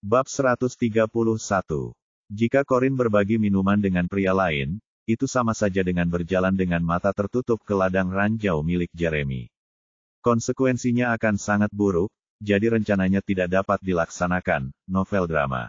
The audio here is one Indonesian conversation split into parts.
Bab 131. Jika Corin berbagi minuman dengan pria lain, itu sama saja dengan berjalan dengan mata tertutup ke ladang ranjau milik Jeremy. Konsekuensinya akan sangat buruk, jadi rencananya tidak dapat dilaksanakan. Novel drama.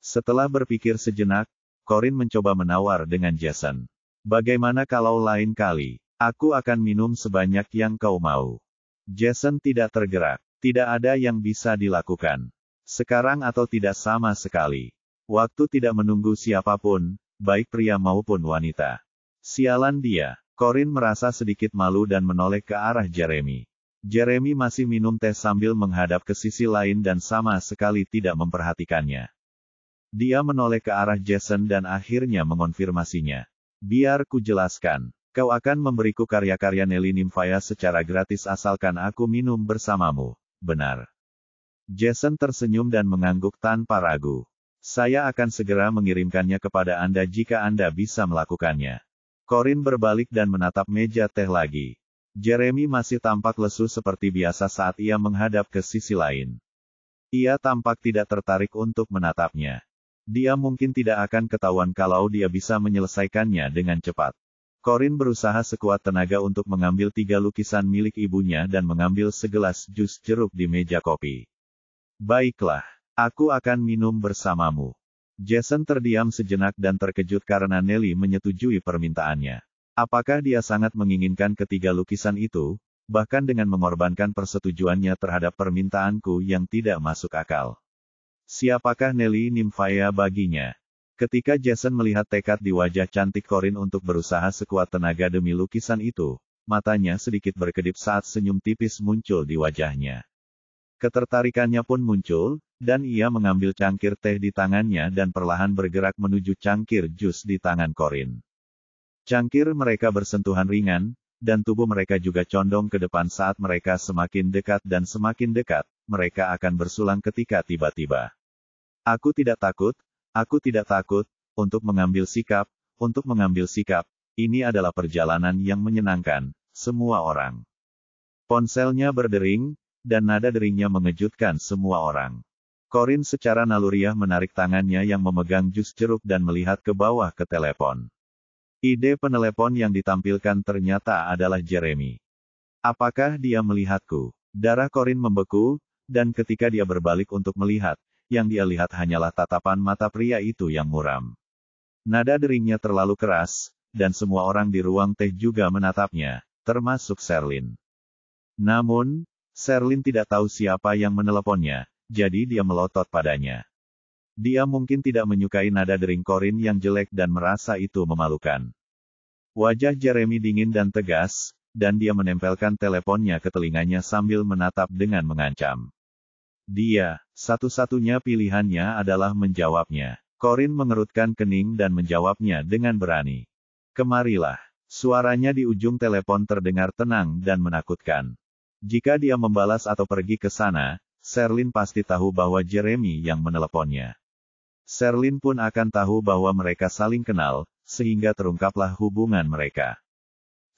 Setelah berpikir sejenak, Corin mencoba menawar dengan Jason. Bagaimana kalau lain kali, aku akan minum sebanyak yang kau mau? Jason tidak tergerak. Tidak ada yang bisa dilakukan. Sekarang atau tidak sama sekali. Waktu tidak menunggu siapapun, baik pria maupun wanita. Sialan dia. Corin merasa sedikit malu dan menoleh ke arah Jeremy. Jeremy masih minum teh sambil menghadap ke sisi lain dan sama sekali tidak memperhatikannya. Dia menoleh ke arah Jason dan akhirnya mengonfirmasinya. Biar ku jelaskan. Kau akan memberiku karya-karya Nelly Nymphaya secara gratis asalkan aku minum bersamamu, benar? Jason tersenyum dan mengangguk tanpa ragu. Saya akan segera mengirimkannya kepada Anda jika Anda bisa melakukannya. Corin berbalik dan menatap meja teh lagi. Jeremy masih tampak lesu seperti biasa saat ia menghadap ke sisi lain. Ia tampak tidak tertarik untuk menatapnya. Dia mungkin tidak akan ketahuan kalau dia bisa menyelesaikannya dengan cepat. Corin berusaha sekuat tenaga untuk mengambil 3 lukisan milik ibunya dan mengambil segelas jus jeruk di meja kopi. Baiklah, aku akan minum bersamamu. Jason terdiam sejenak dan terkejut karena Nelly menyetujui permintaannya. Apakah dia sangat menginginkan ketiga lukisan itu, bahkan dengan mengorbankan persetujuannya terhadap permintaanku yang tidak masuk akal? Siapakah Nelly Nymphaya baginya? Ketika Jason melihat tekad di wajah cantik Corin untuk berusaha sekuat tenaga demi lukisan itu, matanya sedikit berkedip saat senyum tipis muncul di wajahnya. Ketertarikannya pun muncul, dan ia mengambil cangkir teh di tangannya dan perlahan bergerak menuju cangkir jus di tangan Corin. Cangkir mereka bersentuhan ringan, dan tubuh mereka juga condong ke depan saat mereka semakin dekat dan semakin dekat, mereka akan bersulang ketika tiba-tiba. Aku tidak takut, untuk mengambil sikap, ini adalah perjalanan yang menyenangkan, semua orang. Ponselnya berdering, dan nada deringnya mengejutkan semua orang. Corin secara naluriah menarik tangannya yang memegang jus jeruk dan melihat ke bawah ke telepon. Ide penelepon yang ditampilkan ternyata adalah Jeremy. Apakah dia melihatku? Darah Corin membeku, dan ketika dia berbalik untuk melihat, yang dia lihat hanyalah tatapan mata pria itu yang muram. Nada deringnya terlalu keras, dan semua orang di ruang teh juga menatapnya, termasuk Sherlyn. Namun, Sherlyn tidak tahu siapa yang meneleponnya, jadi dia melotot padanya. Dia mungkin tidak menyukai nada dering Corin yang jelek dan merasa itu memalukan. Wajah Jeremy dingin dan tegas, dan dia menempelkan teleponnya ke telinganya sambil menatap dengan mengancam. Dia, satu-satunya pilihannya adalah menjawabnya. Corin mengerutkan kening dan menjawabnya dengan berani. Kemarilah. Suaranya di ujung telepon terdengar tenang dan menakutkan. Jika dia membalas atau pergi ke sana, Sherlyn pasti tahu bahwa Jeremy yang meneleponnya. Sherlyn pun akan tahu bahwa mereka saling kenal, sehingga terungkaplah hubungan mereka.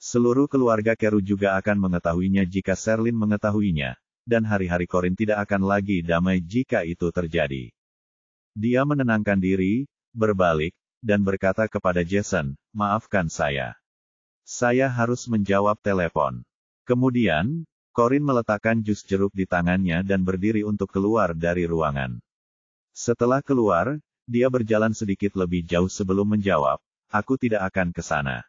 Seluruh keluarga Keru juga akan mengetahuinya jika Sherlyn mengetahuinya, dan hari-hari Corin tidak akan lagi damai jika itu terjadi. Dia menenangkan diri, berbalik, dan berkata kepada Jason, maafkan saya. Saya harus menjawab telepon. Kemudian, Corin meletakkan jus jeruk di tangannya dan berdiri untuk keluar dari ruangan. Setelah keluar, dia berjalan sedikit lebih jauh sebelum menjawab, aku tidak akan ke sana.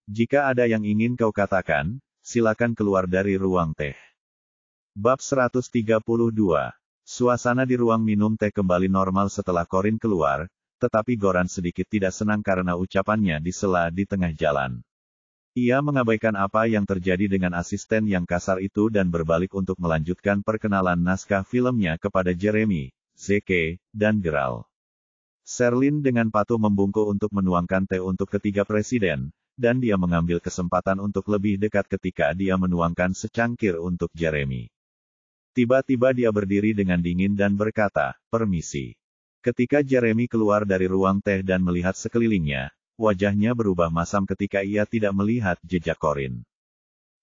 Jika ada yang ingin kau katakan, silakan keluar dari ruang teh. Bab 132. Suasana di ruang minum teh kembali normal setelah Corin keluar, tetapi Goran sedikit tidak senang karena ucapannya disela di tengah jalan. Ia mengabaikan apa yang terjadi dengan asisten yang kasar itu dan berbalik untuk melanjutkan perkenalan naskah filmnya kepada Jeremy, Zeke, dan Geralt. Sherlyn dengan patuh membungkuk untuk menuangkan teh untuk ketiga presiden, dan dia mengambil kesempatan untuk lebih dekat ketika dia menuangkan secangkir untuk Jeremy. Tiba-tiba dia berdiri dengan dingin dan berkata, permisi. Ketika Jeremy keluar dari ruang teh dan melihat sekelilingnya, wajahnya berubah masam ketika ia tidak melihat jejak Corin.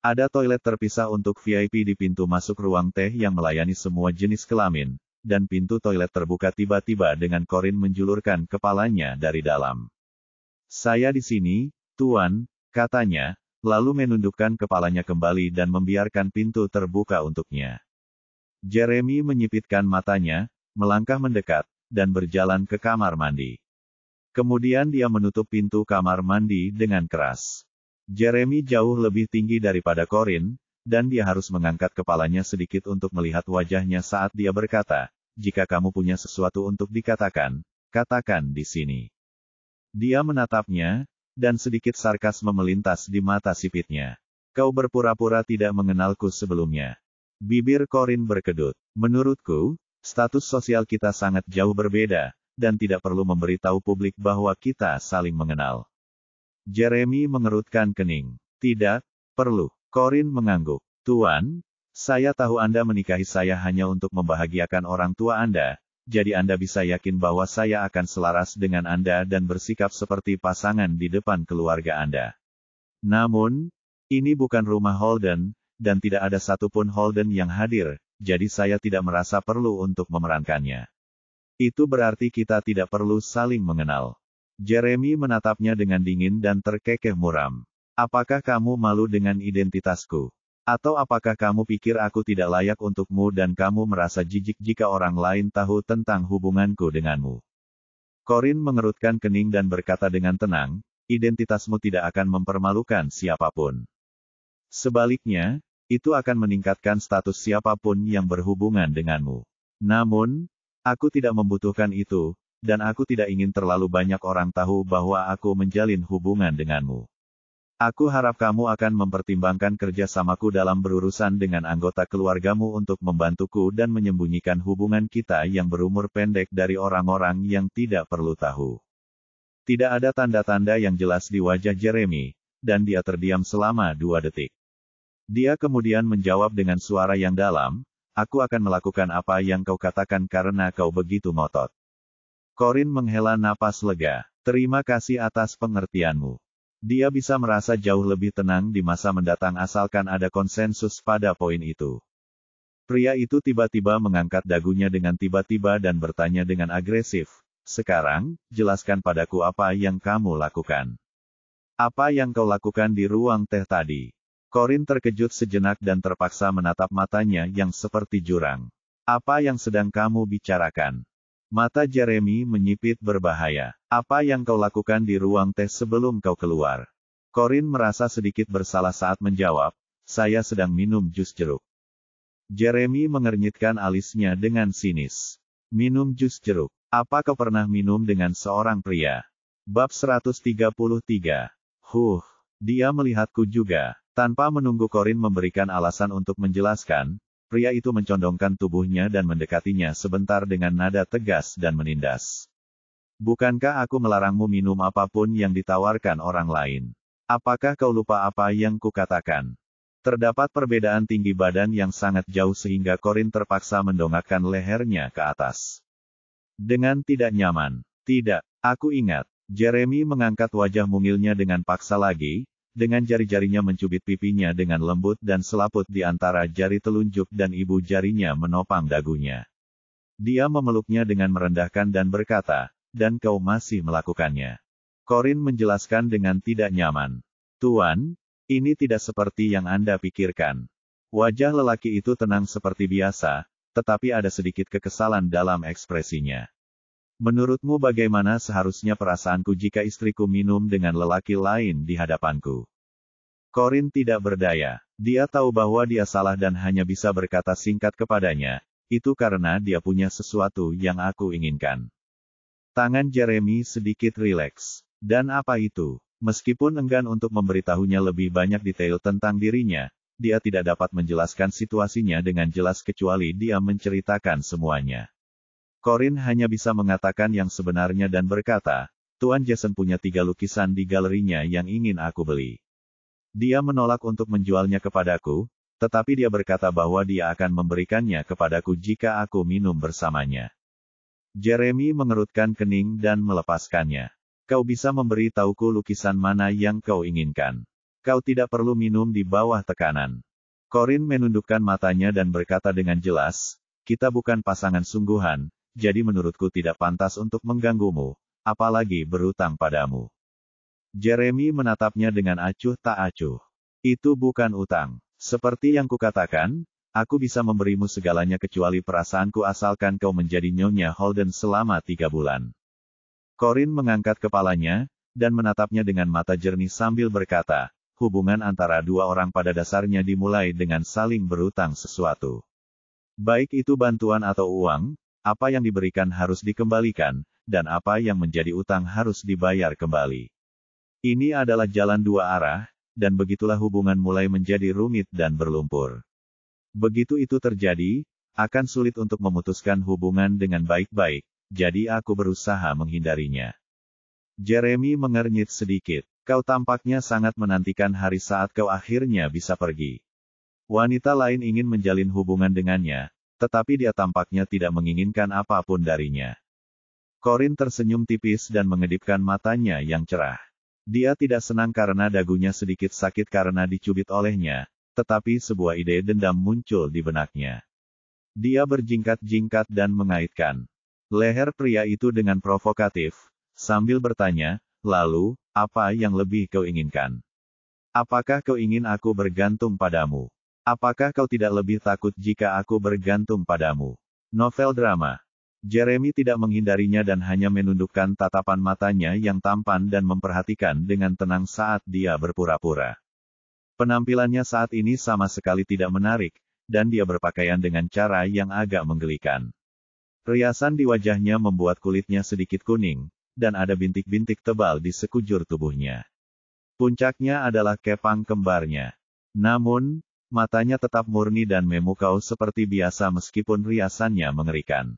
Ada toilet terpisah untuk VIP di pintu masuk ruang teh yang melayani semua jenis kelamin, dan pintu toilet terbuka tiba-tiba dengan Corin menjulurkan kepalanya dari dalam. "Saya di sini, Tuan," katanya, lalu menundukkan kepalanya kembali dan membiarkan pintu terbuka untuknya. Jeremy menyipitkan matanya, melangkah mendekat, dan berjalan ke kamar mandi. Kemudian dia menutup pintu kamar mandi dengan keras. Jeremy jauh lebih tinggi daripada Corin, dan dia harus mengangkat kepalanya sedikit untuk melihat wajahnya saat dia berkata, "Jika kamu punya sesuatu untuk dikatakan, katakan di sini." Dia menatapnya, dan sedikit sarkasme melintas di mata sipitnya. "Kau berpura-pura tidak mengenalku sebelumnya." Bibir Corin berkedut. "Menurutku, status sosial kita sangat jauh berbeda, dan tidak perlu memberitahu publik bahwa kita saling mengenal." Jeremy mengerutkan kening. "Tidak perlu." Corin mengangguk. "Tuan, saya tahu Anda menikahi saya hanya untuk membahagiakan orang tua Anda, jadi Anda bisa yakin bahwa saya akan selaras dengan Anda dan bersikap seperti pasangan di depan keluarga Anda. Namun, ini bukan rumah Holden, dan tidak ada satupun Holden yang hadir, jadi saya tidak merasa perlu untuk memerankannya. Itu berarti kita tidak perlu saling mengenal." Jeremy menatapnya dengan dingin dan terkekeh muram. "Apakah kamu malu dengan identitasku? Atau apakah kamu pikir aku tidak layak untukmu dan kamu merasa jijik jika orang lain tahu tentang hubunganku denganmu?" Corin mengerutkan kening dan berkata dengan tenang, "Identitasmu tidak akan mempermalukan siapapun. Sebaliknya, itu akan meningkatkan status siapapun yang berhubungan denganmu. Namun, aku tidak membutuhkan itu, dan aku tidak ingin terlalu banyak orang tahu bahwa aku menjalin hubungan denganmu. Aku harap kamu akan mempertimbangkan kerjasamaku dalam berurusan dengan anggota keluargamu untuk membantuku dan menyembunyikan hubungan kita yang berumur pendek dari orang-orang yang tidak perlu tahu." Tidak ada tanda-tanda yang jelas di wajah Jeremy, dan dia terdiam selama 2 detik. Dia kemudian menjawab dengan suara yang dalam, "Aku akan melakukan apa yang kau katakan karena kau begitu ngotot." Corin menghela napas lega. "Terima kasih atas pengertianmu." Dia bisa merasa jauh lebih tenang di masa mendatang asalkan ada konsensus pada poin itu. Pria itu tiba-tiba mengangkat dagunya dengan tiba-tiba dan bertanya dengan agresif, "Sekarang, jelaskan padaku apa yang kamu lakukan. Apa yang kau lakukan di ruang teh tadi?" Corin terkejut sejenak dan terpaksa menatap matanya yang seperti jurang. "Apa yang sedang kamu bicarakan?" Mata Jeremy menyipit berbahaya. "Apa yang kau lakukan di ruang teh sebelum kau keluar?" Corin merasa sedikit bersalah saat menjawab, "Saya sedang minum jus jeruk." Jeremy mengernyitkan alisnya dengan sinis. "Minum jus jeruk? Apa kau pernah minum dengan seorang pria?" Bab 133. Dia melihatku juga. Tanpa menunggu Corin memberikan alasan untuk menjelaskan, pria itu mencondongkan tubuhnya dan mendekatinya sebentar dengan nada tegas dan menindas. "Bukankah aku melarangmu minum apapun yang ditawarkan orang lain? Apakah kau lupa apa yang kukatakan?" Terdapat perbedaan tinggi badan yang sangat jauh sehingga Corin terpaksa mendongakkan lehernya ke atas. Dengan tidak nyaman. "Tidak, aku ingat." Jeremy mengangkat wajah mungilnya dengan paksa lagi, dengan jari-jarinya mencubit pipinya dengan lembut dan selaput di antara jari telunjuk dan ibu jarinya menopang dagunya. Dia memeluknya dengan merendahkan dan berkata, "Dan kau masih melakukannya." Corin menjelaskan dengan tidak nyaman. "Tuan, ini tidak seperti yang Anda pikirkan." Wajah lelaki itu tenang seperti biasa, tetapi ada sedikit kekesalan dalam ekspresinya. "Menurutmu bagaimana seharusnya perasaanku jika istriku minum dengan lelaki lain di hadapanku?" Corin tidak berdaya. Dia tahu bahwa dia salah dan hanya bisa berkata singkat kepadanya, "Itu karena dia punya sesuatu yang aku inginkan." Tangan Jeremy sedikit rileks. "Dan apa itu?" Meskipun enggan untuk memberitahunya lebih banyak detail tentang dirinya, dia tidak dapat menjelaskan situasinya dengan jelas kecuali dia menceritakan semuanya. Corin hanya bisa mengatakan yang sebenarnya dan berkata, "Tuan Jason punya 3 lukisan di galerinya yang ingin aku beli. Dia menolak untuk menjualnya kepadaku, tetapi dia berkata bahwa dia akan memberikannya kepadaku jika aku minum bersamanya." Jeremy mengerutkan kening dan melepaskannya. "Kau bisa memberi tahuku lukisan mana yang kau inginkan. Kau tidak perlu minum di bawah tekanan." Corin menundukkan matanya dan berkata dengan jelas, kita bukan pasangan sungguhan, jadi menurutku tidak pantas untuk mengganggumu, apalagi berutang padamu. Jeremy menatapnya dengan acuh tak acuh. Itu bukan utang. Seperti yang kukatakan, aku bisa memberimu segalanya kecuali perasaanku asalkan kau menjadi Nyonya Holden selama 3 bulan. Corin mengangkat kepalanya, dan menatapnya dengan mata jernih sambil berkata, hubungan antara dua orang pada dasarnya dimulai dengan saling berutang sesuatu. Baik itu bantuan atau uang, apa yang diberikan harus dikembalikan, dan apa yang menjadi utang harus dibayar kembali. Ini adalah jalan dua arah, dan begitulah hubungan mulai menjadi rumit dan berlumpur. Begitu itu terjadi, akan sulit untuk memutuskan hubungan dengan baik-baik, jadi aku berusaha menghindarinya. Jeremy mengernyit sedikit. Kau tampaknya sangat menantikan hari saat kau akhirnya bisa pergi. Wanita lain ingin menjalin hubungan dengannya, tetapi dia tampaknya tidak menginginkan apapun darinya. Corin tersenyum tipis dan mengedipkan matanya yang cerah. Dia tidak senang karena dagunya sedikit sakit karena dicubit olehnya, tetapi sebuah ide dendam muncul di benaknya. Dia berjingkat-jingkat dan mengaitkan leher pria itu dengan provokatif, sambil bertanya, lalu, apa yang lebih kau inginkan? Apakah kau ingin aku bergantung padamu? Apakah kau tidak lebih takut jika aku bergantung padamu? Novel drama. Jeremy tidak menghindarinya dan hanya menundukkan tatapan matanya yang tampan dan memperhatikan dengan tenang saat dia berpura-pura. Penampilannya saat ini sama sekali tidak menarik, dan dia berpakaian dengan cara yang agak menggelikan. Riasan di wajahnya membuat kulitnya sedikit kuning, dan ada bintik-bintik tebal di sekujur tubuhnya. Puncaknya adalah kepang kembarnya. Namun, matanya tetap murni dan memukau seperti biasa meskipun riasannya mengerikan.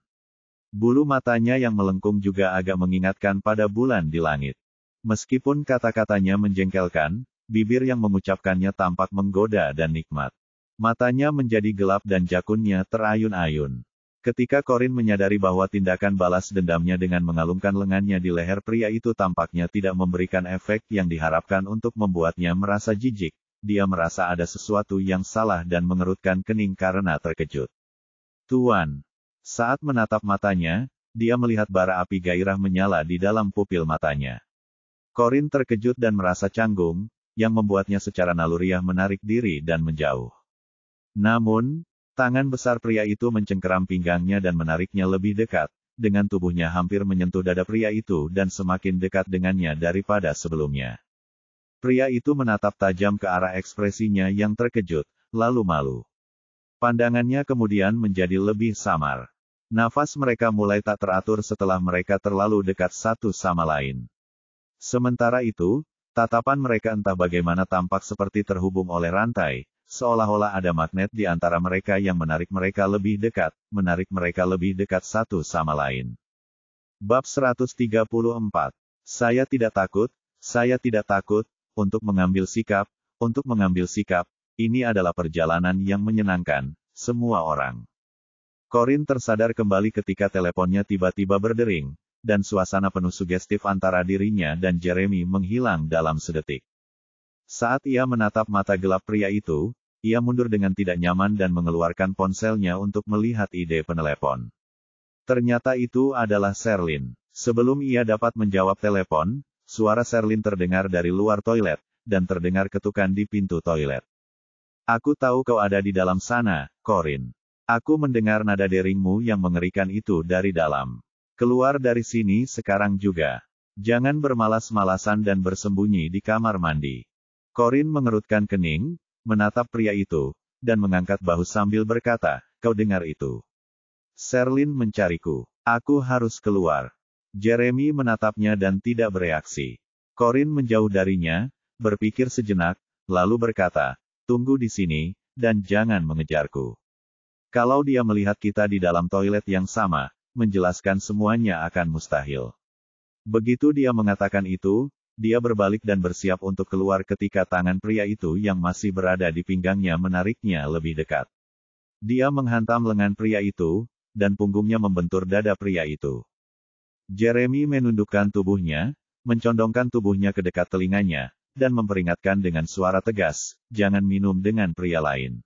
Bulu matanya yang melengkung juga agak mengingatkan pada bulan di langit. Meskipun kata-katanya menjengkelkan, bibir yang mengucapkannya tampak menggoda dan nikmat. Matanya menjadi gelap dan jakunnya terayun-ayun. Ketika Corin menyadari bahwa tindakan balas dendamnya dengan mengalungkan lengannya di leher pria itu tampaknya tidak memberikan efek yang diharapkan untuk membuatnya merasa jijik, dia merasa ada sesuatu yang salah dan mengerutkan kening karena terkejut. Tuan. Saat menatap matanya, dia melihat bara api gairah menyala di dalam pupil matanya. Corin terkejut dan merasa canggung, yang membuatnya secara naluriah menarik diri dan menjauh. Namun, tangan besar pria itu mencengkeram pinggangnya dan menariknya lebih dekat, dengan tubuhnya hampir menyentuh dada pria itu dan semakin dekat dengannya daripada sebelumnya. Pria itu menatap tajam ke arah ekspresinya yang terkejut, lalu malu. Pandangannya kemudian menjadi lebih samar. Nafas mereka mulai tak teratur setelah mereka terlalu dekat satu sama lain. Sementara itu, tatapan mereka entah bagaimana tampak seperti terhubung oleh rantai, seolah-olah ada magnet di antara mereka yang menarik mereka lebih dekat satu sama lain. Bab 134. Saya tidak takut, untuk mengambil sikap, ini adalah perjalanan yang menyenangkan, semua orang. Corin tersadar kembali ketika teleponnya tiba-tiba berdering, dan suasana penuh sugestif antara dirinya dan Jeremy menghilang dalam sedetik. Saat ia menatap mata gelap pria itu, ia mundur dengan tidak nyaman dan mengeluarkan ponselnya untuk melihat ide penelepon. Ternyata itu adalah Sherlyn. Sebelum ia dapat menjawab telepon, suara Sherlyn terdengar dari luar toilet, dan terdengar ketukan di pintu toilet. Aku tahu kau ada di dalam sana, Corin. Aku mendengar nada deringmu yang mengerikan itu dari dalam. Keluar dari sini sekarang juga. Jangan bermalas-malasan dan bersembunyi di kamar mandi. Corin mengerutkan kening, menatap pria itu, dan mengangkat bahu sambil berkata, kau dengar itu? Sherlyn mencariku. Aku harus keluar. Jeremy menatapnya dan tidak bereaksi. Corin menjauh darinya, berpikir sejenak, lalu berkata, tunggu di sini, dan jangan mengejarku. Kalau dia melihat kita di dalam toilet yang sama, menjelaskan semuanya akan mustahil. Begitu dia mengatakan itu, dia berbalik dan bersiap untuk keluar ketika tangan pria itu yang masih berada di pinggangnya menariknya lebih dekat. Dia menghantam lengan pria itu, dan punggungnya membentur dada pria itu. Jeremy menundukkan tubuhnya, mencondongkan tubuhnya ke dekat telinganya, dan memperingatkan dengan suara tegas, jangan minum dengan pria lain.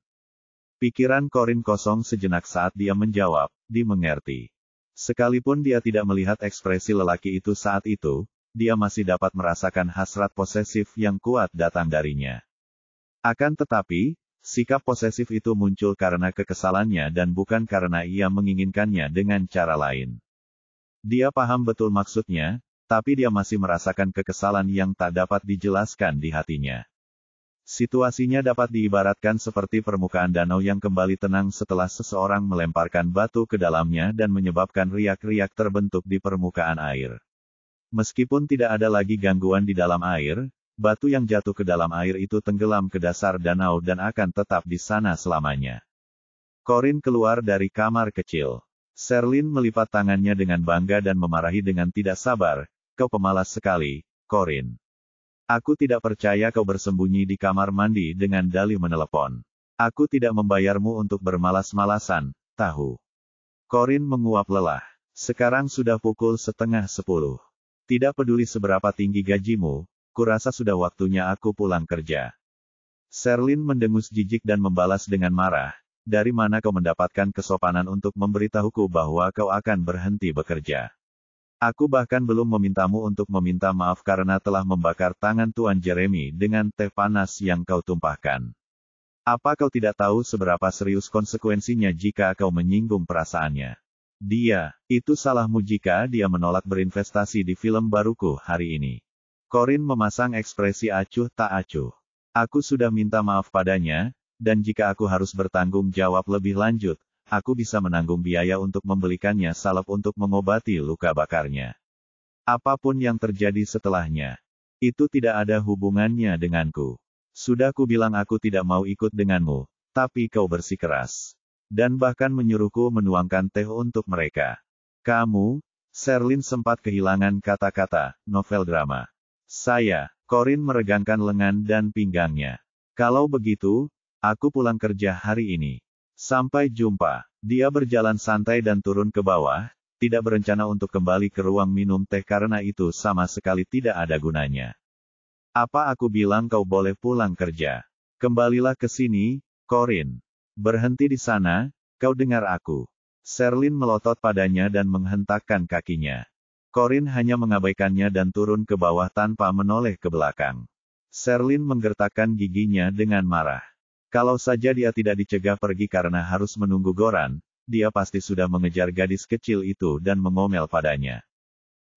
Pikiran Corin kosong sejenak saat dia menjawab, dimengerti. Sekalipun dia tidak melihat ekspresi lelaki itu saat itu, dia masih dapat merasakan hasrat posesif yang kuat datang darinya. Akan tetapi, sikap posesif itu muncul karena kekesalannya dan bukan karena ia menginginkannya dengan cara lain. Dia paham betul maksudnya, tapi dia masih merasakan kekesalan yang tak dapat dijelaskan di hatinya. Situasinya dapat diibaratkan seperti permukaan danau yang kembali tenang setelah seseorang melemparkan batu ke dalamnya dan menyebabkan riak-riak terbentuk di permukaan air. Meskipun tidak ada lagi gangguan di dalam air, batu yang jatuh ke dalam air itu tenggelam ke dasar danau dan akan tetap di sana selamanya. Corin keluar dari kamar kecil. Sherlyn melipat tangannya dengan bangga dan memarahi dengan tidak sabar, "Kau pemalas sekali, Corin. Aku tidak percaya kau bersembunyi di kamar mandi dengan dalih menelepon. Aku tidak membayarmu untuk bermalas-malasan, tahu." Corin menguap lelah. "Sekarang sudah pukul 9:30. Tidak peduli seberapa tinggi gajimu, kurasa sudah waktunya aku pulang kerja." Sherlyn mendengus jijik dan membalas dengan marah, "Dari mana kau mendapatkan kesopanan untuk memberitahuku bahwa kau akan berhenti bekerja? Aku bahkan belum memintamu untuk meminta maaf karena telah membakar tangan Tuan Jeremy dengan teh panas yang kau tumpahkan. Apa kau tidak tahu seberapa serius konsekuensinya jika kau menyinggung perasaannya? Itu salahmu jika dia menolak berinvestasi di film baruku hari ini." Corin memasang ekspresi acuh tak acuh. "Aku sudah minta maaf padanya, dan jika aku harus bertanggung jawab lebih lanjut, aku bisa menanggung biaya untuk membelikannya salep untuk mengobati luka bakarnya. Apapun yang terjadi setelahnya, itu tidak ada hubungannya denganku. Sudah ku bilang aku tidak mau ikut denganmu, tapi kau bersikeras. Dan bahkan menyuruhku menuangkan teh untuk mereka. Kamu," Sherlyn sempat kehilangan kata-kata, "novel drama." Corin meregangkan lengan dan pinggangnya. "Kalau begitu, aku pulang kerja hari ini. Sampai jumpa." Dia berjalan santai dan turun ke bawah, tidak berencana untuk kembali ke ruang minum teh karena itu sama sekali tidak ada gunanya. "Apa aku bilang kau boleh pulang kerja? Kembalilah ke sini, Corin. Berhenti di sana, kau dengar aku." Sherlyn melotot padanya dan menghentakkan kakinya. Corin hanya mengabaikannya dan turun ke bawah tanpa menoleh ke belakang. Sherlyn menggertakkan giginya dengan marah. Kalau saja dia tidak dicegah pergi karena harus menunggu Goran, dia pasti sudah mengejar gadis kecil itu dan mengomel padanya.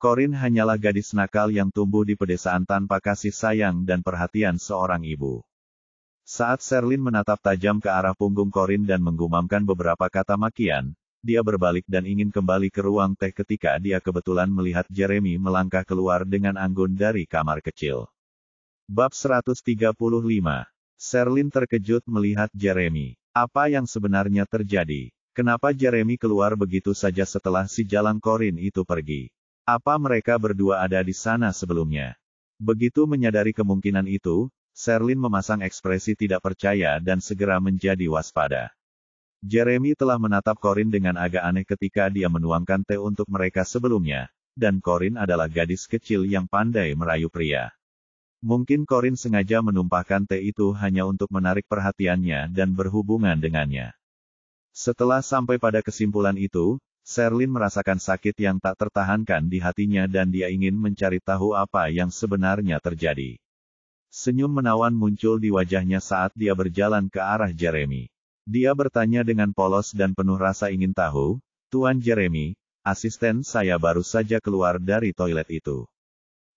Corin hanyalah gadis nakal yang tumbuh di pedesaan tanpa kasih sayang dan perhatian seorang ibu. Saat Sherlyn menatap tajam ke arah punggung Corin dan menggumamkan beberapa kata makian, dia berbalik dan ingin kembali ke ruang teh ketika dia kebetulan melihat Jeremy melangkah keluar dengan anggun dari kamar kecil. Bab 135. Sherlyn terkejut melihat Jeremy. Apa yang sebenarnya terjadi? Kenapa Jeremy keluar begitu saja setelah si jalang Corin itu pergi? Apa mereka berdua ada di sana sebelumnya? Begitu menyadari kemungkinan itu, Sherlyn memasang ekspresi tidak percaya dan segera menjadi waspada. Jeremy telah menatap Corin dengan agak aneh ketika dia menuangkan teh untuk mereka sebelumnya, dan Corin adalah gadis kecil yang pandai merayu pria. Mungkin Corin sengaja menumpahkan teh itu hanya untuk menarik perhatiannya dan berhubungan dengannya. Setelah sampai pada kesimpulan itu, Sherlyn merasakan sakit yang tak tertahankan di hatinya dan dia ingin mencari tahu apa yang sebenarnya terjadi. Senyum menawan muncul di wajahnya saat dia berjalan ke arah Jeremy. Dia bertanya dengan polos dan penuh rasa ingin tahu, "Tuan Jeremy, asisten saya baru saja keluar dari toilet itu.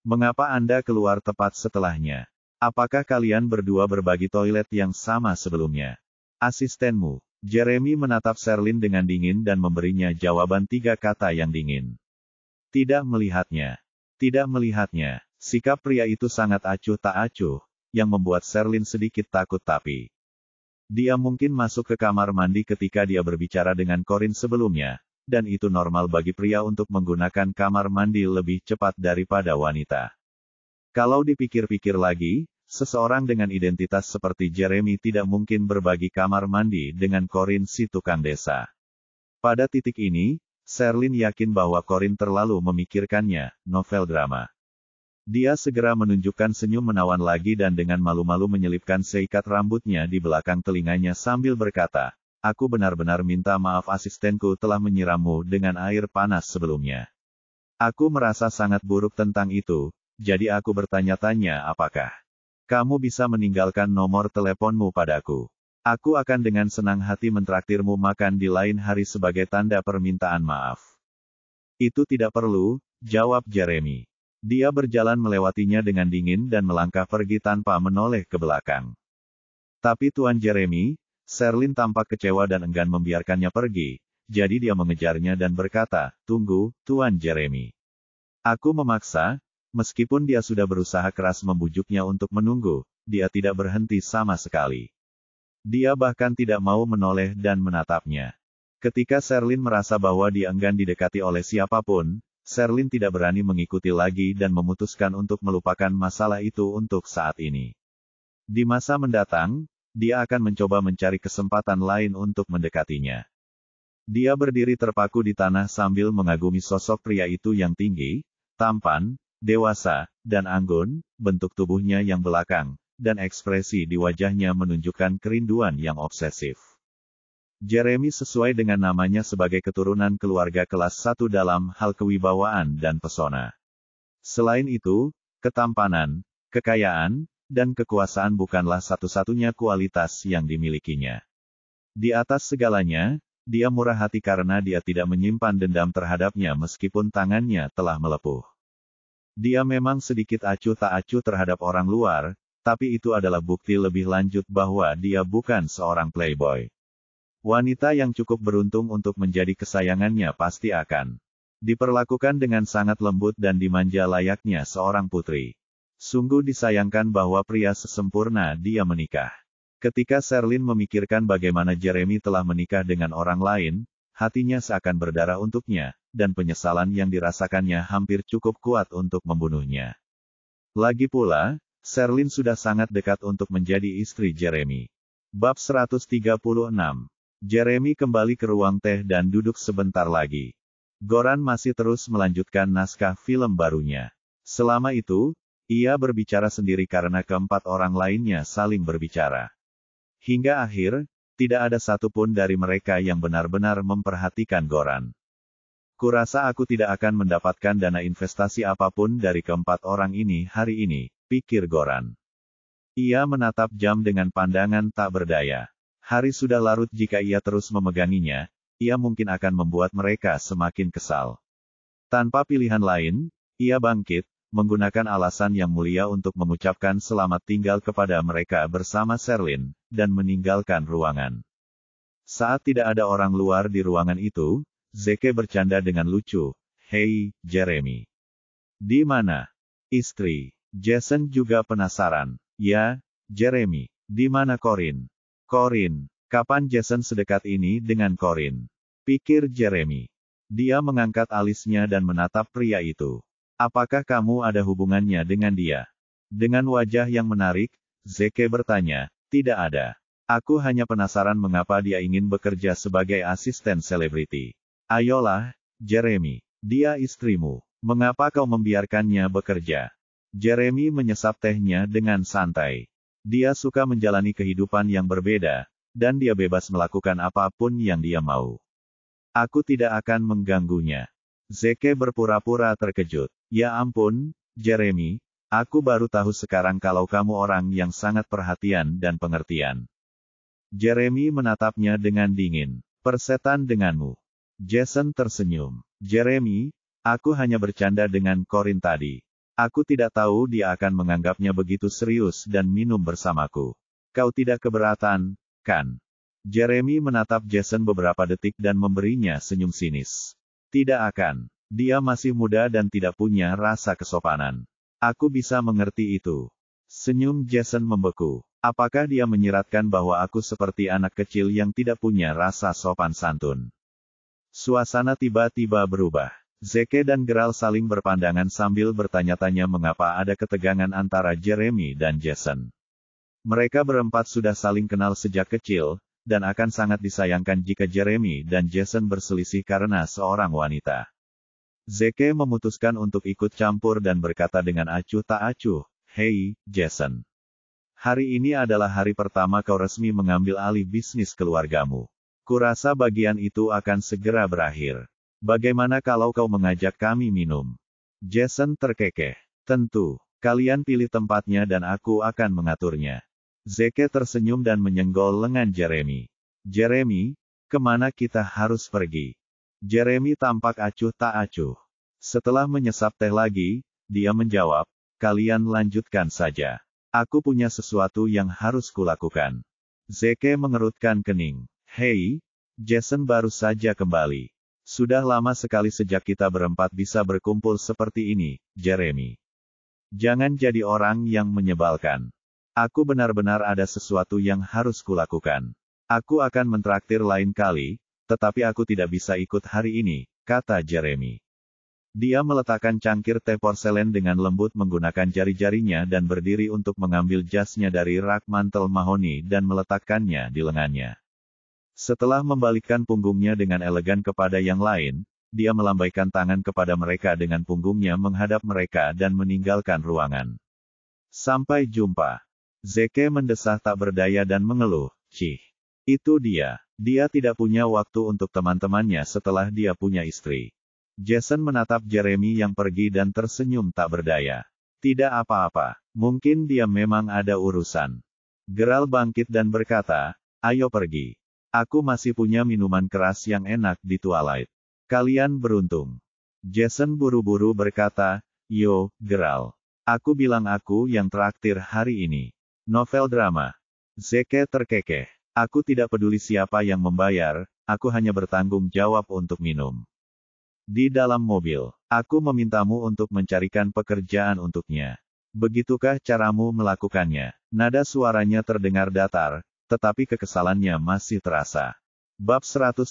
Mengapa Anda keluar tepat setelahnya? Apakah kalian berdua berbagi toilet yang sama sebelumnya?" "Asistenmu." Jeremy menatap Sherlyn dengan dingin dan memberinya jawaban 3 kata yang dingin. "Tidak melihatnya. Tidak melihatnya." Sikap pria itu sangat acuh tak acuh, yang membuat Sherlyn sedikit takut tapi dia mungkin masuk ke kamar mandi ketika dia berbicara dengan Corin sebelumnya, dan itu normal bagi pria untuk menggunakan kamar mandi lebih cepat daripada wanita. Kalau dipikir-pikir lagi, seseorang dengan identitas seperti Jeremy tidak mungkin berbagi kamar mandi dengan Corin si tukang desa. Pada titik ini, Sherlyn yakin bahwa Corin terlalu memikirkannya, novel drama. Dia segera menunjukkan senyum menawan lagi dan dengan malu-malu menyelipkan seikat rambutnya di belakang telinganya sambil berkata, Aku benar-benar minta maaf asistenku telah menyirammu dengan air panas sebelumnya. Aku merasa sangat buruk tentang itu, jadi aku bertanya-tanya apakah kamu bisa meninggalkan nomor teleponmu padaku. Aku akan dengan senang hati mentraktirmu makan di lain hari sebagai tanda permintaan maaf. Itu tidak perlu, jawab Jeremy. Dia berjalan melewatinya dengan dingin dan melangkah pergi tanpa menoleh ke belakang. Tapi Tuan Jeremy, Sherlyn tampak kecewa dan enggan membiarkannya pergi, jadi dia mengejarnya dan berkata, "Tunggu, Tuan Jeremy." Aku memaksa, meskipun dia sudah berusaha keras membujuknya untuk menunggu, dia tidak berhenti sama sekali. Dia bahkan tidak mau menoleh dan menatapnya. Ketika Sherlyn merasa bahwa dia enggan didekati oleh siapapun, Sherlyn tidak berani mengikuti lagi dan memutuskan untuk melupakan masalah itu untuk saat ini. Di masa mendatang, dia akan mencoba mencari kesempatan lain untuk mendekatinya. Dia berdiri terpaku di tanah sambil mengagumi sosok pria itu yang tinggi, tampan, dewasa, dan anggun, bentuk tubuhnya yang belakang, dan ekspresi di wajahnya menunjukkan kerinduan yang obsesif. Jeremy sesuai dengan namanya sebagai keturunan keluarga kelas 1 dalam hal kewibawaan dan pesona. Selain itu, ketampanan, kekayaan, dan kekuasaan bukanlah satu-satunya kualitas yang dimilikinya. Di atas segalanya, dia murah hati karena dia tidak menyimpan dendam terhadapnya meskipun tangannya telah melepuh. Dia memang sedikit acuh tak acuh terhadap orang luar, tapi itu adalah bukti lebih lanjut bahwa dia bukan seorang playboy. Wanita yang cukup beruntung untuk menjadi kesayangannya pasti akan diperlakukan dengan sangat lembut dan dimanja layaknya seorang putri. Sungguh disayangkan bahwa pria sesempurna dia menikah. Ketika Sherlyn memikirkan bagaimana Jeremy telah menikah dengan orang lain, hatinya seakan berdarah untuknya, dan penyesalan yang dirasakannya hampir cukup kuat untuk membunuhnya. Lagi pula, Sherlyn sudah sangat dekat untuk menjadi istri Jeremy. Bab 136. Jeremy kembali ke ruang teh dan duduk sebentar lagi. Goran masih terus melanjutkan naskah film barunya. Selama itu, ia berbicara sendiri karena keempat orang lainnya saling berbicara. Hingga akhir, tidak ada satupun dari mereka yang benar-benar memperhatikan Goran. Kurasa aku tidak akan mendapatkan dana investasi apapun dari keempat orang ini hari ini, pikir Goran. Ia menatap jam dengan pandangan tak berdaya. Hari sudah larut jika ia terus memeganginya, ia mungkin akan membuat mereka semakin kesal. Tanpa pilihan lain, ia bangkit, menggunakan alasan yang mulia untuk mengucapkan selamat tinggal kepada mereka bersama Sherlyn, dan meninggalkan ruangan. Saat tidak ada orang luar di ruangan itu, Zeke bercanda dengan lucu, "Hei, Jeremy. Di mana istri?" Jason juga penasaran. "Ya, Jeremy. Di mana Corinne?" "Corinne? Kapan Jason sedekat ini dengan Corinne?" pikir Jeremy. Dia mengangkat alisnya dan menatap pria itu. "Apakah kamu ada hubungannya dengan dia?" Dengan wajah yang menarik, Zeke bertanya, "Tidak ada. Aku hanya penasaran mengapa dia ingin bekerja sebagai asisten selebriti." "Ayolah, Jeremy. Dia istrimu. Mengapa kau membiarkannya bekerja?" Jeremy menyesap tehnya dengan santai. Dia suka menjalani kehidupan yang berbeda, dan dia bebas melakukan apapun yang dia mau. "Aku tidak akan mengganggunya." Zeke berpura-pura terkejut. "Ya ampun, Jeremy, aku baru tahu sekarang kalau kamu orang yang sangat perhatian dan pengertian." Jeremy menatapnya dengan dingin. "Persetan denganmu." Jason tersenyum. "Jeremy, aku hanya bercanda dengan Corinne tadi. Aku tidak tahu dia akan menganggapnya begitu serius dan minum bersamaku. Kau tidak keberatan, kan?" Jeremy menatap Jason beberapa detik dan memberinya senyum sinis. "Tidak akan. Dia masih muda dan tidak punya rasa kesopanan. Aku bisa mengerti itu." Senyum Jason membeku. Apakah dia menyiratkan bahwa aku seperti anak kecil yang tidak punya rasa sopan santun? Suasana tiba-tiba berubah. Zeke dan Geralt saling berpandangan sambil bertanya-tanya mengapa ada ketegangan antara Jeremy dan Jason. Mereka berempat sudah saling kenal sejak kecil, dan akan sangat disayangkan jika Jeremy dan Jason berselisih karena seorang wanita. Zeke memutuskan untuk ikut campur dan berkata dengan acuh tak acuh, "Hei, Jason. Hari ini adalah hari pertama kau resmi mengambil alih bisnis keluargamu. Kurasa bagian itu akan segera berakhir. Bagaimana kalau kau mengajak kami minum? Jason terkekeh. Tentu. Kalian pilih tempatnya dan aku akan mengaturnya. Zeke tersenyum dan menyenggol lengan Jeremy. Jeremy, kemana kita harus pergi? Jeremy tampak acuh tak acuh. Setelah menyesap teh lagi, dia menjawab, kalian lanjutkan saja. Aku punya sesuatu yang harus kulakukan. Zeke mengerutkan kening. Hei, Jason baru saja kembali. Sudah lama sekali sejak kita berempat bisa berkumpul seperti ini, Jeremy. Jangan jadi orang yang menyebalkan. Aku benar-benar ada sesuatu yang harus kulakukan. Aku akan mentraktir lain kali, tetapi aku tidak bisa ikut hari ini, kata Jeremy. Dia meletakkan cangkir teh porselen dengan lembut menggunakan jari-jarinya dan berdiri untuk mengambil jasnya dari rak mantel mahoni dan meletakkannya di lengannya. Setelah membalikkan punggungnya dengan elegan kepada yang lain, dia melambaikan tangan kepada mereka dengan punggungnya menghadap mereka dan meninggalkan ruangan. Sampai jumpa. Zeke mendesah tak berdaya dan mengeluh, cih. Itu dia. Dia tidak punya waktu untuk teman-temannya setelah dia punya istri. Jason menatap Jeremy yang pergi dan tersenyum tak berdaya. Tidak apa-apa. Mungkin dia memang ada urusan. Geralt bangkit dan berkata, ayo pergi. Aku masih punya minuman keras yang enak di Twilight. Kalian beruntung. Jason buru-buru berkata, yo, Geralt. Aku bilang aku yang traktir hari ini. Novel drama. Zeke terkekeh. Aku tidak peduli siapa yang membayar, aku hanya bertanggung jawab untuk minum. Di dalam mobil, aku memintamu untuk mencarikan pekerjaan untuknya. Begitukah caramu melakukannya? Nada suaranya terdengar datar, tetapi kekesalannya masih terasa. Bab 137.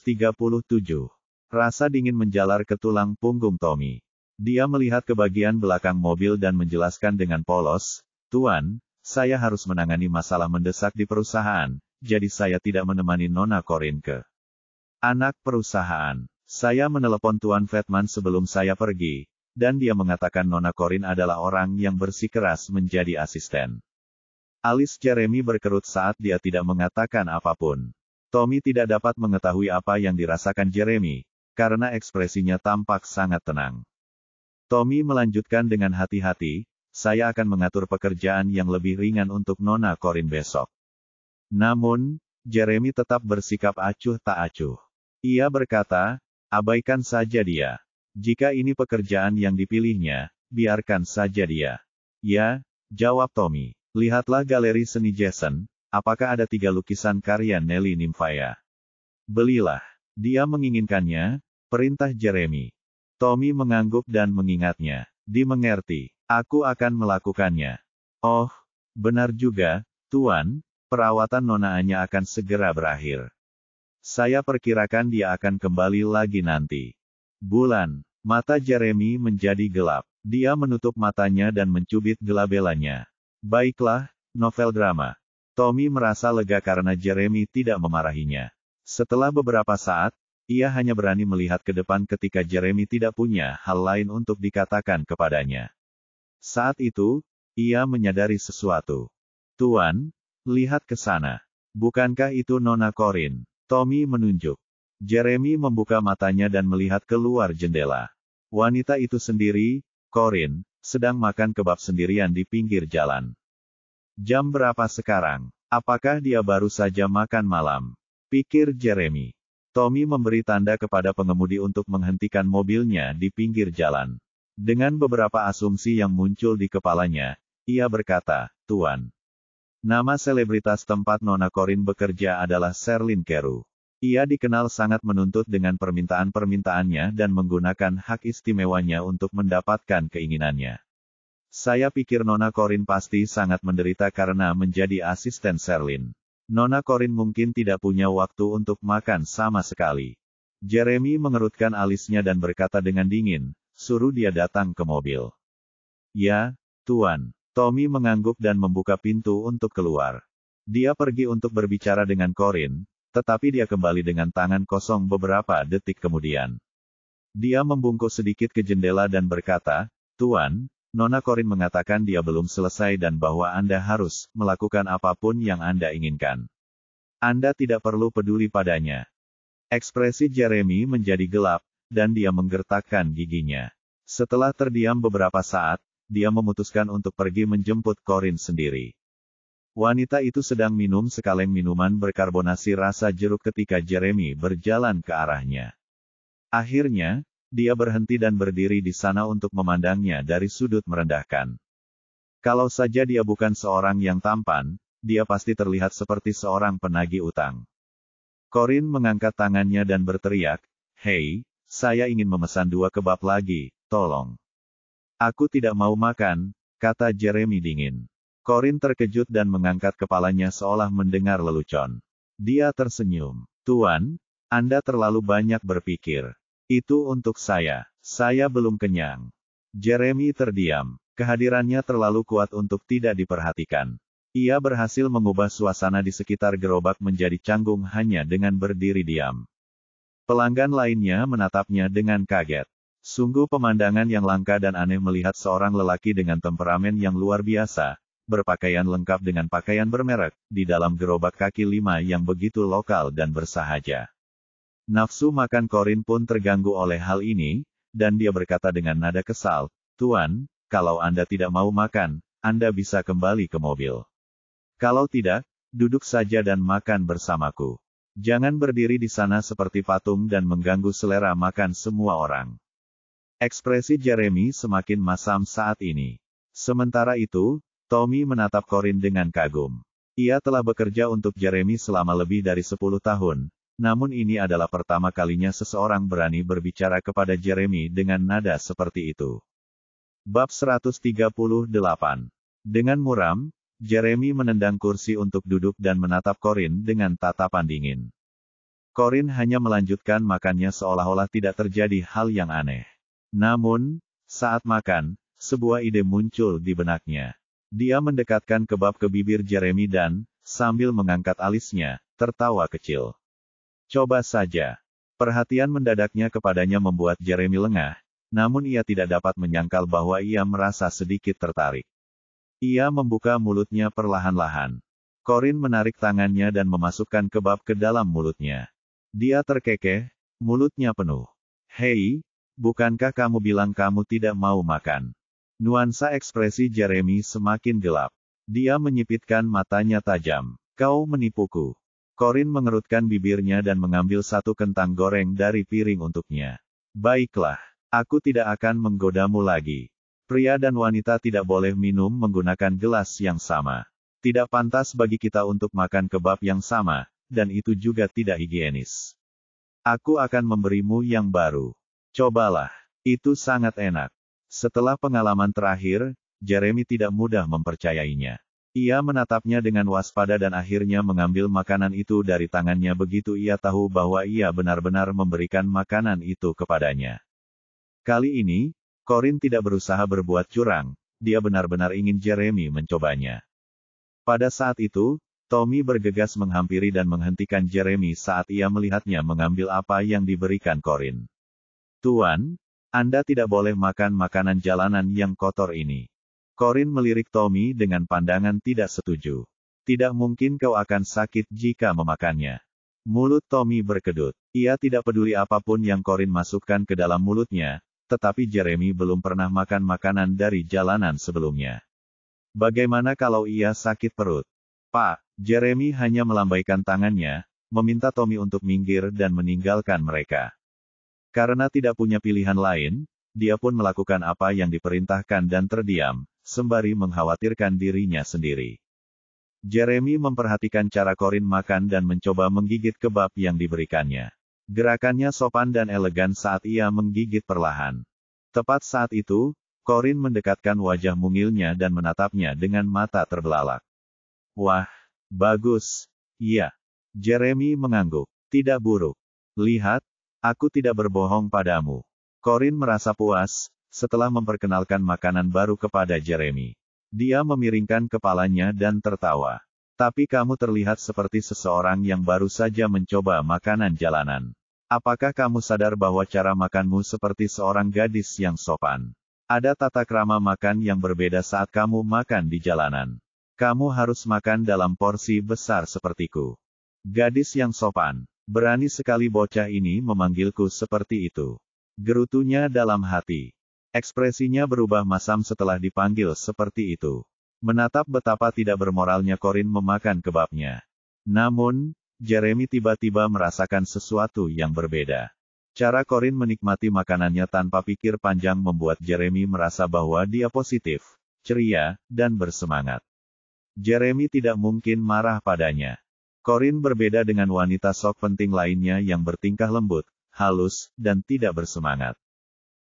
Rasa dingin menjalar ke tulang punggung Tommy. Dia melihat ke bagian belakang mobil dan menjelaskan dengan polos, Tuan, saya harus menangani masalah mendesak di perusahaan, jadi saya tidak menemani Nona Corin ke anak perusahaan. Saya menelepon Tuan Vetman sebelum saya pergi, dan dia mengatakan Nona Corin adalah orang yang bersikeras menjadi asisten. Alis Jeremy berkerut saat dia tidak mengatakan apapun. Tommy tidak dapat mengetahui apa yang dirasakan Jeremy, karena ekspresinya tampak sangat tenang. Tommy melanjutkan dengan hati-hati, saya akan mengatur pekerjaan yang lebih ringan untuk Nona Corin besok. Namun, Jeremy tetap bersikap acuh tak acuh. Ia berkata, abaikan saja dia. Jika ini pekerjaan yang dipilihnya, biarkan saja dia. Ya, jawab Tommy. Lihatlah galeri seni Jason, apakah ada 3 lukisan karya Nelly Nymphaya? Belilah. Dia menginginkannya, perintah Jeremy. Tommy mengangguk dan mengingatnya. Dimengerti. Aku akan melakukannya. Oh, benar juga, Tuan, perawatan Nona Anya akan segera berakhir. Saya perkirakan dia akan kembali lagi nanti. Bulan. Mata Jeremy menjadi gelap. Dia menutup matanya dan mencubit gelabelanya. Baiklah, novel drama. Tommy merasa lega karena Jeremy tidak memarahinya. Setelah beberapa saat, ia hanya berani melihat ke depan ketika Jeremy tidak punya hal lain untuk dikatakan kepadanya. Saat itu, ia menyadari sesuatu. Tuan, lihat ke sana. Bukankah itu Nona Corin? Tommy menunjuk. Jeremy membuka matanya dan melihat keluar jendela. Wanita itu sendiri, Corin, sedang makan kebab sendirian di pinggir jalan. Jam berapa sekarang? Apakah dia baru saja makan malam? Pikir Jeremy. Tommy memberi tanda kepada pengemudi untuk menghentikan mobilnya di pinggir jalan. Dengan beberapa asumsi yang muncul di kepalanya, ia berkata, Tuan. Nama selebritas tempat Nona Corin bekerja adalah Sherlyn Carew. Ia dikenal sangat menuntut dengan permintaan-permintaannya dan menggunakan hak istimewanya untuk mendapatkan keinginannya. Saya pikir Nona Corin pasti sangat menderita karena menjadi asisten Sherlyn. Nona Corin mungkin tidak punya waktu untuk makan sama sekali. Jeremy mengerutkan alisnya dan berkata dengan dingin, suruh dia datang ke mobil. Ya, Tuan. Tommy mengangguk dan membuka pintu untuk keluar. Dia pergi untuk berbicara dengan Corin, tetapi dia kembali dengan tangan kosong beberapa detik kemudian. Dia membungkuk sedikit ke jendela dan berkata, Tuan, Nona Corin mengatakan dia belum selesai dan bahwa Anda harus melakukan apapun yang Anda inginkan. Anda tidak perlu peduli padanya. Ekspresi Jeremy menjadi gelap, dan dia menggertakkan giginya. Setelah terdiam beberapa saat, dia memutuskan untuk pergi menjemput Corinne sendiri. Wanita itu sedang minum sekaleng minuman berkarbonasi rasa jeruk ketika Jeremy berjalan ke arahnya. Akhirnya, dia berhenti dan berdiri di sana untuk memandangnya dari sudut merendahkan. Kalau saja dia bukan seorang yang tampan, dia pasti terlihat seperti seorang penagih utang. Corinne mengangkat tangannya dan berteriak, "Hei, saya ingin memesan 2 kebab lagi, tolong." "Aku tidak mau makan," kata Jeremy dingin. Corinne terkejut dan mengangkat kepalanya seolah mendengar lelucon. Dia tersenyum. "Tuan, Anda terlalu banyak berpikir. Itu untuk saya belum kenyang." Jeremy terdiam. Kehadirannya terlalu kuat untuk tidak diperhatikan. Ia berhasil mengubah suasana di sekitar gerobak menjadi canggung hanya dengan berdiri diam. Pelanggan lainnya menatapnya dengan kaget. Sungguh pemandangan yang langka dan aneh melihat seorang lelaki dengan temperamen yang luar biasa, berpakaian lengkap dengan pakaian bermerek, di dalam gerobak kaki 5 yang begitu lokal dan bersahaja. Nafsu makan Corinne pun terganggu oleh hal ini, dan dia berkata dengan nada kesal, "Tuan, kalau Anda tidak mau makan, Anda bisa kembali ke mobil. Kalau tidak, duduk saja dan makan bersamaku. Jangan berdiri di sana seperti patung dan mengganggu selera makan semua orang." Ekspresi Jeremy semakin masam saat ini. Sementara itu, Tommy menatap Corinne dengan kagum. Ia telah bekerja untuk Jeremy selama lebih dari 10 tahun, namun ini adalah pertama kalinya seseorang berani berbicara kepada Jeremy dengan nada seperti itu. Bab 138. Dengan muram, Jeremy menendang kursi untuk duduk dan menatap Corinne dengan tatapan dingin. Corinne hanya melanjutkan makannya seolah-olah tidak terjadi hal yang aneh. Namun, saat makan, sebuah ide muncul di benaknya. Dia mendekatkan kebab ke bibir Jeremy dan, sambil mengangkat alisnya, tertawa kecil. "Coba saja." Perhatian mendadaknya kepadanya membuat Jeremy lengah, namun ia tidak dapat menyangkal bahwa ia merasa sedikit tertarik. Ia membuka mulutnya perlahan-lahan. Corinne menarik tangannya dan memasukkan kebab ke dalam mulutnya. Dia terkekeh, mulutnya penuh. "Hei, bukankah kamu bilang kamu tidak mau makan?" Nuansa ekspresi Jeremy semakin gelap. Dia menyipitkan matanya tajam. "Kau menipuku." Corinne mengerutkan bibirnya dan mengambil 1 kentang goreng dari piring untuknya. "Baiklah, aku tidak akan menggodamu lagi. Pria dan wanita tidak boleh minum menggunakan gelas yang sama. Tidak pantas bagi kita untuk makan kebab yang sama, dan itu juga tidak higienis. Aku akan memberimu yang baru. Cobalah, itu sangat enak." Setelah pengalaman terakhir, Jeremy tidak mudah mempercayainya. Ia menatapnya dengan waspada dan akhirnya mengambil makanan itu dari tangannya begitu ia tahu bahwa ia benar-benar memberikan makanan itu kepadanya. Kali ini, Corinne tidak berusaha berbuat curang, dia benar-benar ingin Jeremy mencobanya. Pada saat itu, Tommy bergegas menghampiri dan menghentikan Jeremy saat ia melihatnya mengambil apa yang diberikan Corinne. "Tuan, Anda tidak boleh makan makanan jalanan yang kotor ini." Corinne melirik Tommy dengan pandangan tidak setuju. "Tidak mungkin kau akan sakit jika memakannya." Mulut Tommy berkedut. Ia tidak peduli apapun yang Corinne masukkan ke dalam mulutnya, tetapi Jeremy belum pernah makan makanan dari jalanan sebelumnya. Bagaimana kalau ia sakit perut? "Pak," Jeremy hanya melambaikan tangannya, meminta Tommy untuk minggir dan meninggalkan mereka. Karena tidak punya pilihan lain, dia pun melakukan apa yang diperintahkan dan terdiam, sembari mengkhawatirkan dirinya sendiri. Jeremy memperhatikan cara Corinne makan dan mencoba menggigit kebab yang diberikannya. Gerakannya sopan dan elegan saat ia menggigit perlahan. Tepat saat itu, Corinne mendekatkan wajah mungilnya dan menatapnya dengan mata terbelalak. "Wah, bagus. Iya." Jeremy mengangguk. "Tidak buruk. Lihat, aku tidak berbohong padamu." Corinne merasa puas, setelah memperkenalkan makanan baru kepada Jeremy. Dia memiringkan kepalanya dan tertawa. "Tapi kamu terlihat seperti seseorang yang baru saja mencoba makanan jalanan. Apakah kamu sadar bahwa cara makanmu seperti seorang gadis yang sopan? Ada tata krama makan yang berbeda saat kamu makan di jalanan. Kamu harus makan dalam porsi besar sepertiku." "Gadis yang sopan." Berani sekali bocah ini memanggilku seperti itu. Gerutunya dalam hati. Ekspresinya berubah masam setelah dipanggil seperti itu. Menatap betapa tidak bermoralnya Corin memakan kebabnya. Namun, Jeremy tiba-tiba merasakan sesuatu yang berbeda. Cara Corin menikmati makanannya tanpa pikir panjang membuat Jeremy merasa bahwa dia positif, ceria, dan bersemangat. Jeremy tidak mungkin marah padanya. Corin berbeda dengan wanita sok penting lainnya yang bertingkah lembut, halus, dan tidak bersemangat.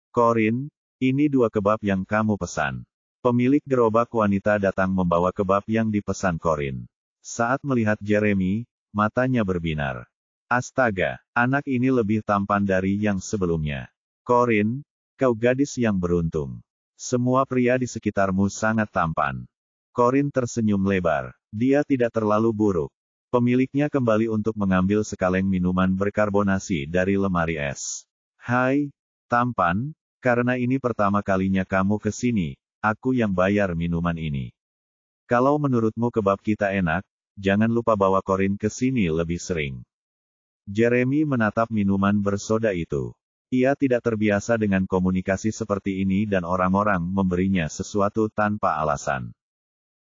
Corin, ini 2 kebab yang kamu pesan. Pemilik gerobak wanita datang membawa kebab yang dipesan Corin. Saat melihat Jeremy, matanya berbinar. Astaga, anak ini lebih tampan dari yang sebelumnya. Corin, kau gadis yang beruntung. Semua pria di sekitarmu sangat tampan. Corin tersenyum lebar. Dia tidak terlalu buruk. Pemiliknya kembali untuk mengambil sekaleng minuman berkarbonasi dari lemari es. Hai, tampan, karena ini pertama kalinya kamu ke sini, aku yang bayar minuman ini. Kalau menurutmu kebab kita enak, jangan lupa bawa Corin ke sini lebih sering. Jeremy menatap minuman bersoda itu. Ia tidak terbiasa dengan komunikasi seperti ini dan orang-orang memberinya sesuatu tanpa alasan.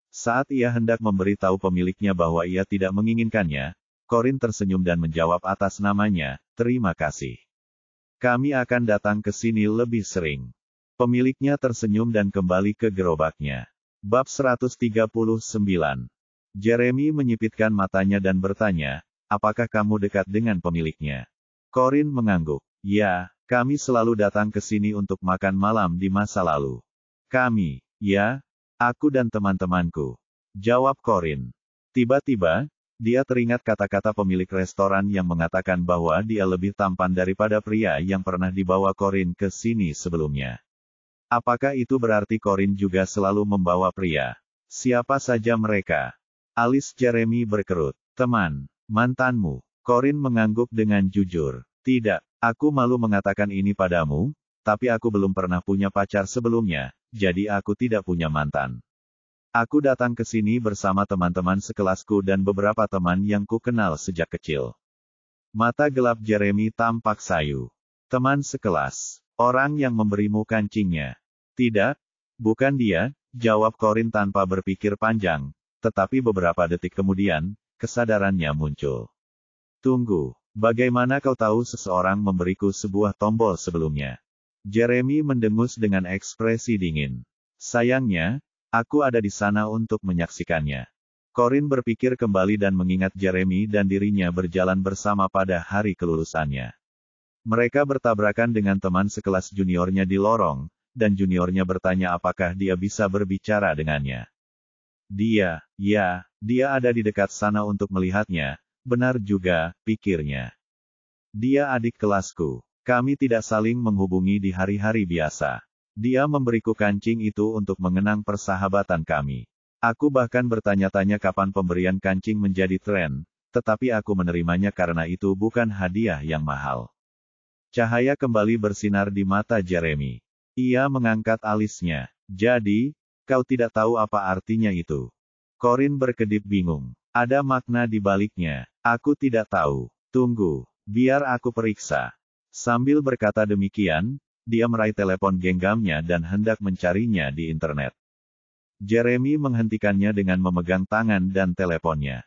Saat ia hendak memberitahu pemiliknya bahwa ia tidak menginginkannya, Corin tersenyum dan menjawab atas namanya, terima kasih. Kami akan datang ke sini lebih sering. Pemiliknya tersenyum dan kembali ke gerobaknya. Bab 139. Jeremy menyipitkan matanya dan bertanya, apakah kamu dekat dengan pemiliknya? Corin mengangguk. Ya, kami selalu datang ke sini untuk makan malam di masa lalu. Kami, ya, aku dan teman-temanku. Jawab Corin. Tiba-tiba, dia teringat kata-kata pemilik restoran yang mengatakan bahwa dia lebih tampan daripada pria yang pernah dibawa Corin ke sini sebelumnya. Apakah itu berarti Corin juga selalu membawa pria? Siapa saja mereka? Alis Jeremy berkerut. Teman. Mantanmu. Corin mengangguk dengan jujur. Tidak, aku malu mengatakan ini padamu, tapi aku belum pernah punya pacar sebelumnya, jadi aku tidak punya mantan. Aku datang ke sini bersama teman-teman sekelasku dan beberapa teman yang ku kenal sejak kecil. Mata gelap Jeremy tampak sayu. Teman sekelas. Orang yang memberimu kancingnya. Tidak, bukan dia, jawab Corin tanpa berpikir panjang, tetapi beberapa detik kemudian, kesadarannya muncul. Tunggu, bagaimana kau tahu seseorang memberiku sebuah tombol sebelumnya? Jeremy mendengus dengan ekspresi dingin. Sayangnya, aku ada di sana untuk menyaksikannya. Corin berpikir kembali dan mengingat Jeremy dan dirinya berjalan bersama pada hari kelulusannya. Mereka bertabrakan dengan teman sekelas juniornya di lorong, dan juniornya bertanya apakah dia bisa berbicara dengannya. Dia ada di dekat sana untuk melihatnya, benar juga, pikirnya. Dia adik kelasku. Kami tidak saling menghubungi di hari-hari biasa. Dia memberiku kancing itu untuk mengenang persahabatan kami. Aku bahkan bertanya-tanya kapan pemberian kancing menjadi tren, tetapi aku menerimanya karena itu bukan hadiah yang mahal. Cahaya kembali bersinar di mata Jeremy. Ia mengangkat alisnya. Jadi, kau tidak tahu apa artinya itu. Corin berkedip bingung. Ada makna di baliknya. Aku tidak tahu. Tunggu, biar aku periksa. Sambil berkata demikian, dia meraih telepon genggamnya dan hendak mencarinya di internet. Jeremy menghentikannya dengan memegang tangan dan teleponnya.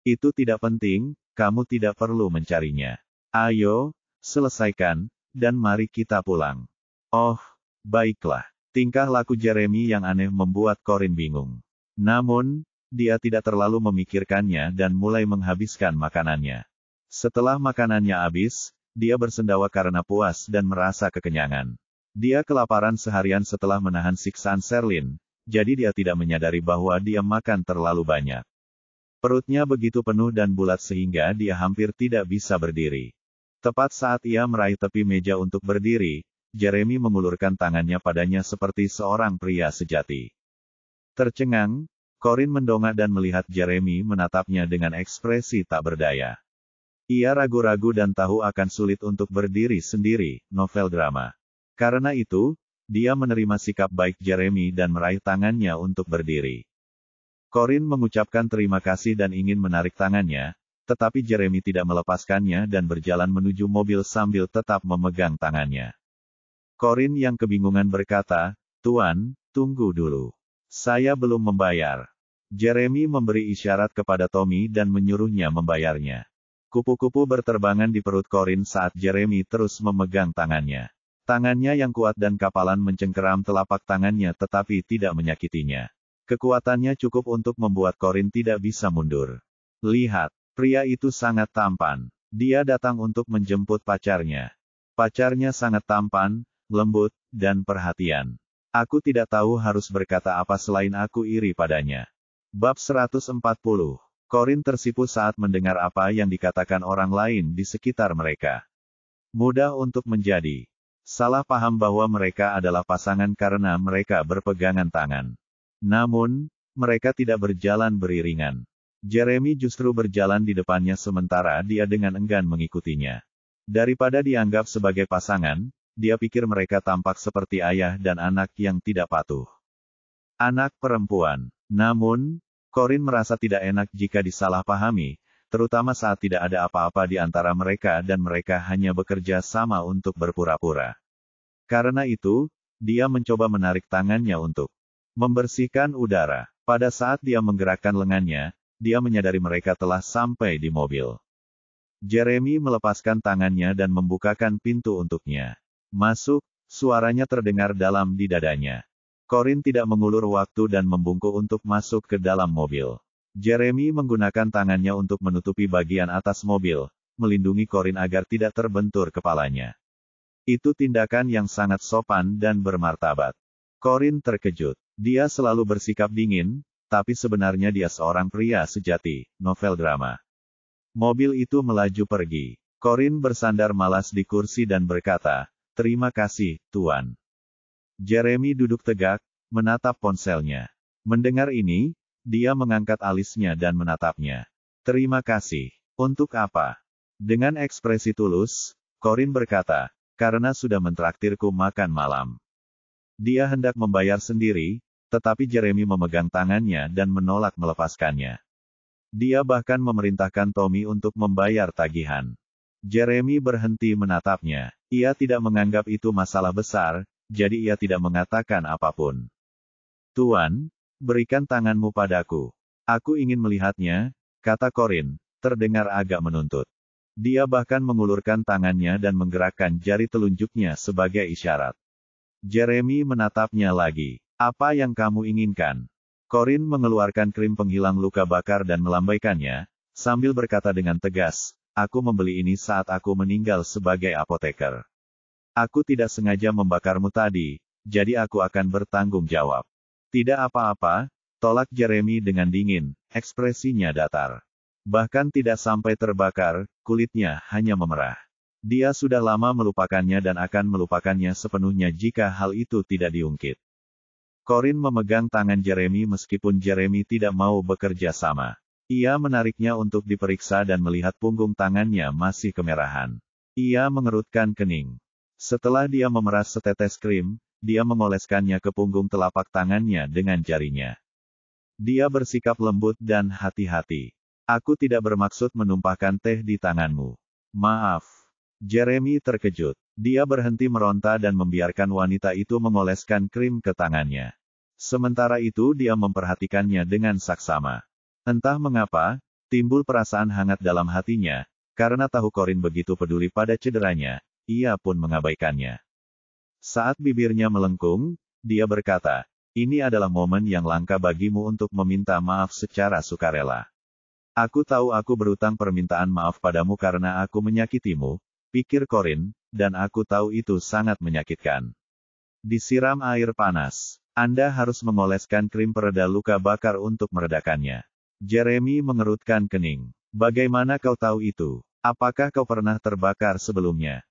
Itu tidak penting, kamu tidak perlu mencarinya. Ayo, selesaikan, dan mari kita pulang. Oh, baiklah. Tingkah laku Jeremy yang aneh membuat Corin bingung. Namun, dia tidak terlalu memikirkannya dan mulai menghabiskan makanannya. Setelah makanannya habis, dia bersendawa karena puas dan merasa kekenyangan. Dia kelaparan seharian setelah menahan siksaan Sherlyn, jadi dia tidak menyadari bahwa dia makan terlalu banyak. Perutnya begitu penuh dan bulat sehingga dia hampir tidak bisa berdiri. Tepat saat ia meraih tepi meja untuk berdiri, Jeremy mengulurkan tangannya padanya seperti seorang pria sejati. Tercengang, Corin mendongak dan melihat Jeremy menatapnya dengan ekspresi tak berdaya. Ia ragu-ragu dan tahu akan sulit untuk berdiri sendiri, novel drama. Karena itu, dia menerima sikap baik Jeremy dan meraih tangannya untuk berdiri. Corin mengucapkan terima kasih dan ingin menarik tangannya, tetapi Jeremy tidak melepaskannya dan berjalan menuju mobil sambil tetap memegang tangannya. Corin yang kebingungan berkata, "Tuan, tunggu dulu. Saya belum membayar." Jeremy memberi isyarat kepada Tommy dan menyuruhnya membayarnya. Kupu-kupu berterbangan di perut Corin saat Jeremy terus memegang tangannya. Tangannya yang kuat dan kapalan mencengkeram telapak tangannya tetapi tidak menyakitinya. Kekuatannya cukup untuk membuat Corin tidak bisa mundur. Lihat, pria itu sangat tampan. Dia datang untuk menjemput pacarnya. Pacarnya sangat tampan, lembut, dan perhatian. Aku tidak tahu harus berkata apa selain aku iri padanya. Bab 140. Corin tersipu saat mendengar apa yang dikatakan orang lain di sekitar mereka. Mudah untuk menjadi salah paham bahwa mereka adalah pasangan karena mereka berpegangan tangan. Namun, mereka tidak berjalan beriringan. Jeremy justru berjalan di depannya sementara dia dengan enggan mengikutinya. Daripada dianggap sebagai pasangan, dia pikir mereka tampak seperti ayah dan anak yang tidak patuh. Anak perempuan. Namun, Corin merasa tidak enak jika disalahpahami, terutama saat tidak ada apa-apa di antara mereka dan mereka hanya bekerja sama untuk berpura-pura. Karena itu, dia mencoba menarik tangannya untuk membersihkan udara. Pada saat dia menggerakkan lengannya, dia menyadari mereka telah sampai di mobil. Jeremy melepaskan tangannya dan membukakan pintu untuknya. "Masuk," suaranya terdengar dalam di dadanya. Corin tidak mengulur waktu dan membungkuk untuk masuk ke dalam mobil. Jeremy menggunakan tangannya untuk menutupi bagian atas mobil, melindungi Corin agar tidak terbentur kepalanya. Itu tindakan yang sangat sopan dan bermartabat. Corin terkejut. Dia selalu bersikap dingin, tapi sebenarnya dia seorang pria sejati, novel drama. Mobil itu melaju pergi. Corin bersandar malas di kursi dan berkata, "Terima kasih, Tuan." Jeremy duduk tegak, menatap ponselnya. Mendengar ini, dia mengangkat alisnya dan menatapnya. "Terima kasih. Untuk apa?" Dengan ekspresi tulus, Corin berkata, "Karena sudah mentraktirku makan malam." Dia hendak membayar sendiri, tetapi Jeremy memegang tangannya dan menolak melepaskannya. Dia bahkan memerintahkan Tommy untuk membayar tagihan. Jeremy berhenti menatapnya. Ia tidak menganggap itu masalah besar, jadi ia tidak mengatakan apapun. "Tuan, berikan tanganmu padaku. Aku ingin melihatnya," kata Corin, terdengar agak menuntut. Dia bahkan mengulurkan tangannya dan menggerakkan jari telunjuknya sebagai isyarat. Jeremy menatapnya lagi. "Apa yang kamu inginkan?" Corin mengeluarkan krim penghilang luka bakar dan melambaikannya, sambil berkata dengan tegas, "Aku membeli ini saat aku meninggal sebagai apoteker. Aku tidak sengaja membakarmu tadi, jadi aku akan bertanggung jawab." "Tidak apa-apa," tolak Jeremy dengan dingin, ekspresinya datar. Bahkan tidak sampai terbakar, kulitnya hanya memerah. Dia sudah lama melupakannya dan akan melupakannya sepenuhnya jika hal itu tidak diungkit. Corin memegang tangan Jeremy meskipun Jeremy tidak mau bekerja sama. Ia menariknya untuk diperiksa dan melihat punggung tangannya masih kemerahan. Ia mengerutkan kening. Setelah dia memeras setetes krim, dia mengoleskannya ke punggung telapak tangannya dengan jarinya. Dia bersikap lembut dan hati-hati. "Aku tidak bermaksud menumpahkan teh di tanganmu. Maaf." Jeremy terkejut. Dia berhenti meronta dan membiarkan wanita itu mengoleskan krim ke tangannya. Sementara itu dia memperhatikannya dengan saksama. Entah mengapa, timbul perasaan hangat dalam hatinya, karena tahu Corin begitu peduli pada cederanya, ia pun mengabaikannya. Saat bibirnya melengkung, dia berkata, "Ini adalah momen yang langka bagimu untuk meminta maaf secara sukarela. Aku tahu aku berutang permintaan maaf padamu karena aku menyakitimu," pikir Corin, "dan aku tahu itu sangat menyakitkan." Disiram air panas. "Anda harus mengoleskan krim pereda luka bakar untuk meredakannya." Jeremy mengerutkan kening. "Bagaimana kau tahu itu? Apakah kau pernah terbakar sebelumnya?"